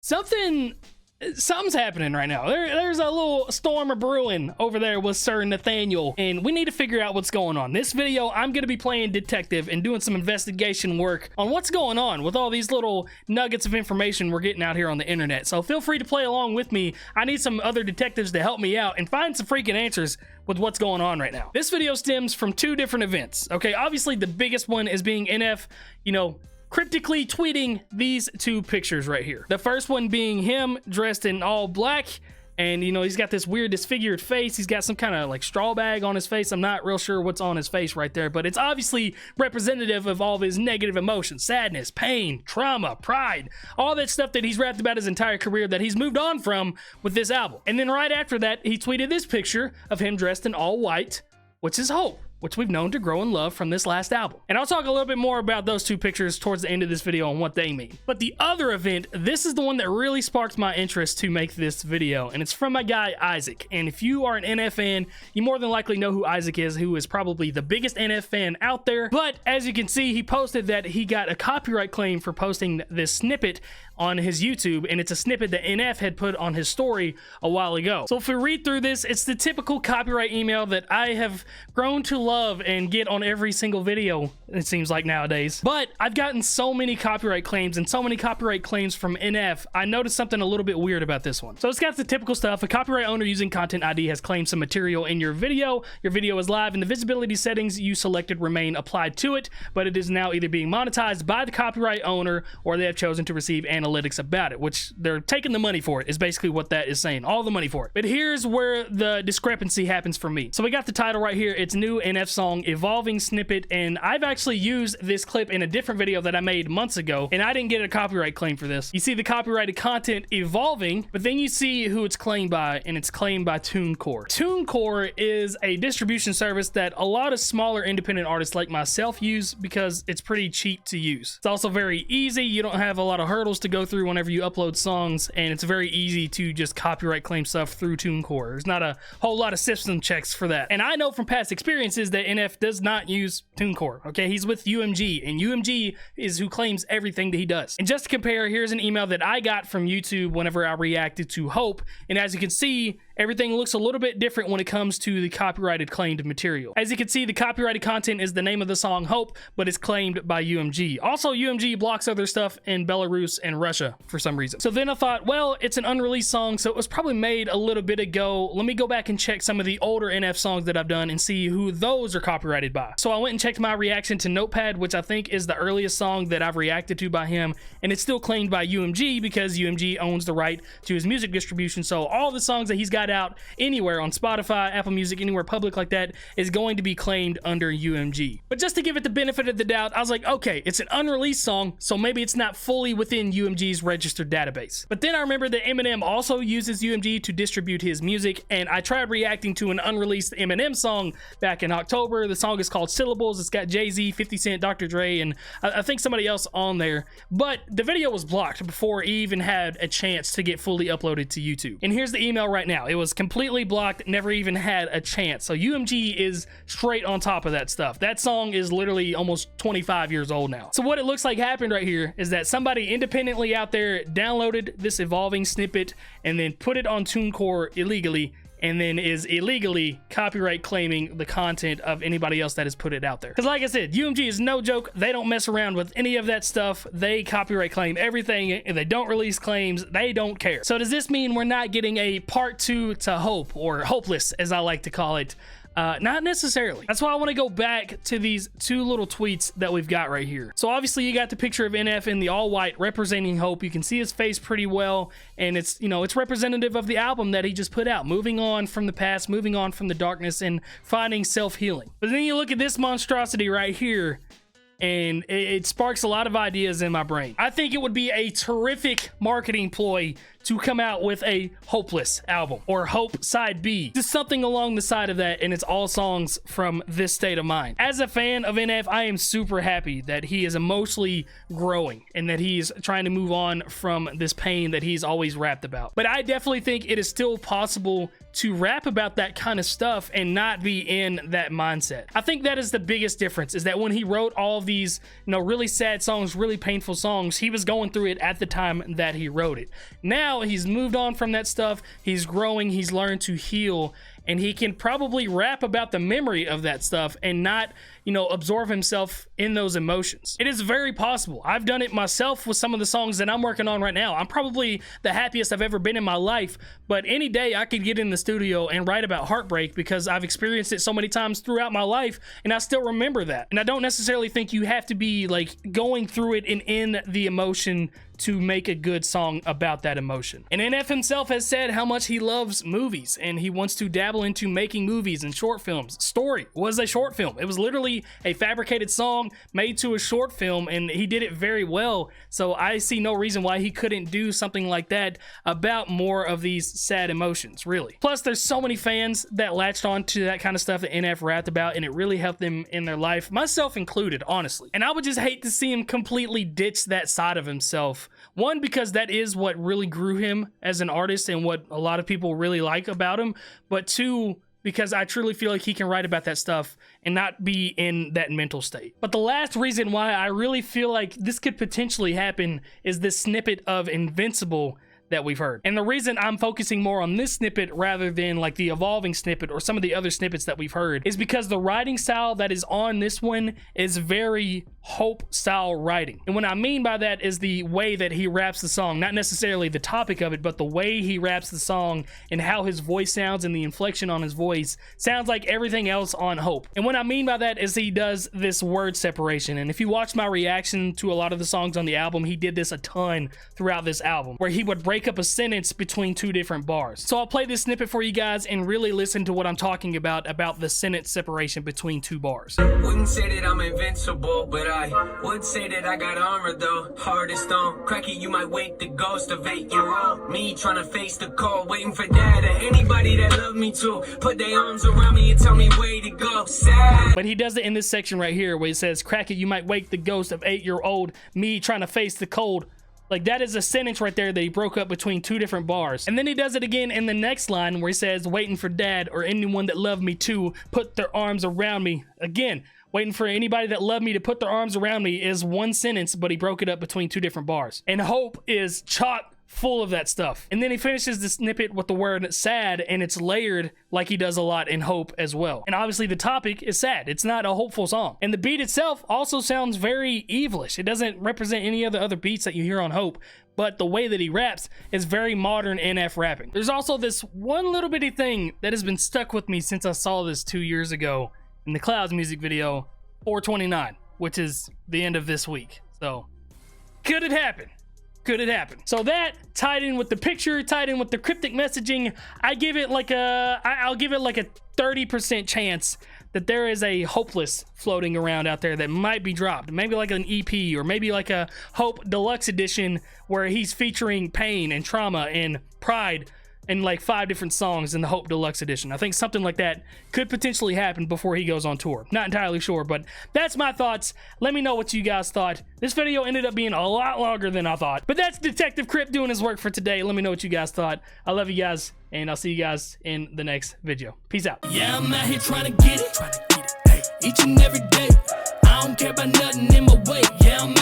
Something's happening right now. There's a little storm of brewing over there with Sir Nathaniel, and we need to figure out what's going on. This video, I'm going to be playing detective and doing some investigation work on what's going on with all these little nuggets of information we're getting out here on the internet. So feel free to play along with me. I need some other detectives to help me out and find some freaking answers with what's going on right now. This video stems from two different events. Okay, obviously the biggest one is being NF, cryptically tweeting these two pictures right here. The first one being him dressed in all black, and he's got this weird disfigured face. He's got some kind of like straw bag on his face. I'm not real sure what's on his face right there, but it's obviously representative of all of his negative emotions: sadness, pain, trauma, pride, all that stuff that he's rapped about his entire career that he's moved on from with this album. And then right after that, he tweeted this picture of him dressed in all white, which is Hope, which we've known to grow in love from this last album. And I'll talk a little bit more about those two pictures towards the end of this video and what they mean. But the other event, this is the one that really sparked my interest to make this video, and it's from my guy Isaac. And if you are an NF fan, you more than likely know who Isaac is, who is probably the biggest NF fan out there. But as you can see, he posted that he got a copyright claim for posting this snippet on his YouTube, and it's a snippet that NF had put on his story a while ago. So if we read through this, it's the typical copyright email that I have grown to love and get on every single video, it seems like nowadays. But I've gotten so many copyright claims and so many copyright claims from NF, I noticed something a little bit weird about this one. So it's got the typical stuff. A copyright owner using content ID has claimed some material in your video. Your video is live and the visibility settings you selected remain applied to it, but it is now either being monetized by the copyright owner or they have chosen to receive analytics about it, which they're taking the money for it, is basically what that is saying, all the money for it. But here's where the discrepancy happens for me. So we got the title right here. It's new NF song Evolving Snippet, and I've actually used this clip in a different video that I made months ago, and I didn't get a copyright claim for this. You see the copyrighted content Evolving, but then you see who it's claimed by, and it's claimed by TuneCore. TuneCore is a distribution service that a lot of smaller independent artists like myself use because it's pretty cheap to use. It's also very easy. You don't have a lot of hurdles to go through whenever you upload songs, and it's very easy to just copyright claim stuff through TuneCore. There's not a whole lot of system checks for that. And I know from past experiences that NF does not use TuneCore. Okay, he's with UMG, and UMG is who claims everything that he does. And just to compare, here's an email that I got from YouTube whenever I reacted to Hope, and as you can see, everything looks a little bit different when it comes to the copyrighted claimed material. As you can see, the copyrighted content is the name of the song Hope, but it's claimed by UMG. Also, UMG blocks other stuff in Belarus and Russia for some reason. So then I thought, well, it's an unreleased song, so it was probably made a little bit ago. Let me go back and check some of the older NF songs that I've done and see who those are copyrighted by. So I went and checked my reaction to Notepad, which I think is the earliest song that I've reacted to by him, and it's still claimed by UMG because UMG owns the right to his music distribution. So all the songs that he's got out anywhere on Spotify, Apple Music, anywhere public like that is going to be claimed under UMG. But just to give it the benefit of the doubt, I was like, okay, it's an unreleased song, so maybe it's not fully within UMG's registered database. But then I remember that Eminem also uses UMG to distribute his music, and I tried reacting to an unreleased Eminem song back in October. The song is called Syllables. It's got Jay-Z, 50 Cent, Dr. Dre, and I think somebody else on there. But the video was blocked before it even had a chance to get fully uploaded to YouTube. And here's the email right now. It was completely blocked, never even had a chance. So UMG is straight on top of that stuff. That song is literally almost 25 years old now. So what it looks like happened right here is that somebody independently out there downloaded this Evolving snippet and then put it on TuneCore illegally, and then is illegally copyright claiming the content of anybody else that has put it out there. Because like I said, UMG is no joke. They don't mess around with any of that stuff. They copyright claim everything, and they don't release claims. They don't care. So does this mean we're not getting a part 2 to Hope, or Hopeless as I like to call it? Not necessarily. That's why I want to go back to these two little tweets that we've got right here. So obviously you got the picture of NF in the all white representing Hope. You can see his face pretty well, and it's, it's representative of the album that he just put out, moving on from the past, moving on from the darkness, and finding self-healing. But then you look at this monstrosity right here, and it sparks a lot of ideas in my brain. I think it would be a terrific marketing ploy to come out with a Hopeless album, or Hope Side B, just something along the side of that, and it's all songs from this state of mind. As a fan of NF, I am super happy that he is emotionally growing and that he's trying to move on from this pain that he's always rapped about. But I definitely think it is still possible to rap about that kind of stuff and not be in that mindset. I think that is the biggest difference, is that when he wrote all of of these, you know, really sad songs, really painful songs. He was going through it at the time that he wrote it. Now he's moved on from that stuff. He's growing, he's learned to heal, and he can probably rap about the memory of that stuff and not, you know, absorb himself in those emotions. It is very possible. I've done it myself with some of the songs that I'm working on right now. I'm probably the happiest I've ever been in my life, but any day I could get in the studio and write about heartbreak because I've experienced it so many times throughout my life, and I still remember that. And I don't necessarily think you have to be like going through it and in the emotion to make a good song about that emotion. And NF himself has said how much he loves movies and he wants to dabble into making movies and short films. Story was a short film. It was literally a fabricated song made to a short film, and he did it very well. So I see no reason why he couldn't do something like that about more of these sad emotions, really. Plus, there's so many fans that latched on to that kind of stuff that NF rapped about, and it really helped them in their life, myself included, honestly. And I would just hate to see him completely ditch that side of himself. One, because that is what really grew him as an artist and what a lot of people really like about him. But two, because I truly feel like he can write about that stuff and not be in that mental state. But the last reason why I really feel like this could potentially happen is this snippet of Invincible that we've heard. And the reason I'm focusing more on this snippet rather than like the evolving snippet or some of the other snippets that we've heard is because the writing style that is on this one is very Hope style writing. And what I mean by that is the way that he raps the song, not necessarily the topic of it, but the way he raps the song and how his voice sounds and the inflection on his voice sounds like everything else on Hope. And what I mean by that is he does this word separation. And if you watch my reaction to a lot of the songs on the album, he did this a ton throughout this album, where he would break up a sentence between two different bars. So I'll play this snippet for you guys and really listen to what I'm talking about the sentence separation between two bars. Wouldn't say that I'm invincible, but I would say that I got armor though. Hard as stone, crack it, you might wake the ghost of 8-year-old me trying to face the cold, waiting for dad or anybody that loved me to put their arms around me and tell me way to go. Sad. But he does it in this section right here where he says, crack it, you might wake the ghost of 8-year-old me trying to face the cold. Like, that is a sentence right there that he broke up between two different bars. And then he does it again in the next line where he says, waiting for dad or anyone that loved me to put their arms around me. Again, waiting for anybody that loved me to put their arms around me is one sentence, but he broke it up between two different bars. And Hope is chock full of that stuff. And then he finishes the snippet with the word sad, and it's layered like he does a lot in Hope as well. And obviously the topic is sad. It's not a hopeful song. And the beat itself also sounds very evilish. It doesn't represent any of the other beats that you hear on Hope, but the way that he raps is very modern NF rapping. There's also this one little bitty thing that has been stuck with me since I saw this 2 years ago in the Clouds music video, 429, which is the end of this week. So, could it happen? Could it happen? So that tied in with the picture, tied in with the cryptic messaging, I'll give it like a 30% chance that there is a Hopeless floating around out there that might be dropped. Maybe like an EP or maybe like a Hope Deluxe edition where he's featuring pain and trauma and pride in like 5 different songs in the Hope Deluxe edition. I think something like that could potentially happen before he goes on tour. Not entirely sure, but that's my thoughts. Let me know what you guys thought. This video ended up being a lot longer than I thought, but that's Detective Crypt doing his work for today. Let me know what you guys thought. I love you guys, and I'll see you guys in the next video. Peace out. Yeah, I'm out here trying to get it, hey, each and every day. I don't care about nothing in my way. Yeah, I'm